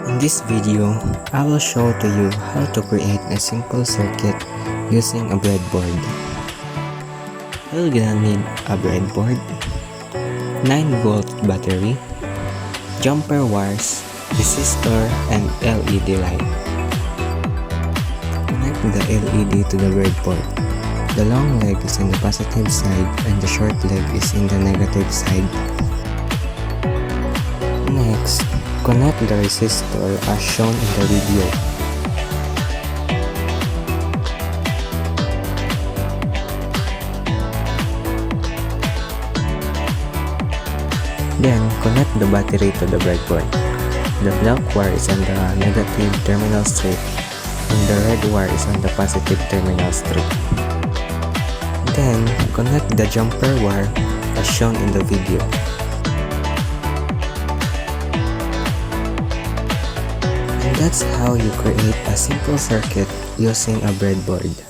In this video, I will show to you how to create a simple circuit using a breadboard. You're gonna need a breadboard, 9-volt battery, jumper wires, resistor, and LED light. Connect the LED to the breadboard. The long leg is in the positive side and the short leg is in the negative side. Next, connect the resistor as shown in the video. Then, connect the battery to the breadboard. The black wire is on the negative terminal strip and the red wire is on the positive terminal strip. Then, connect the jumper wire as shown in the video. And that's how you create a simple circuit using a breadboard.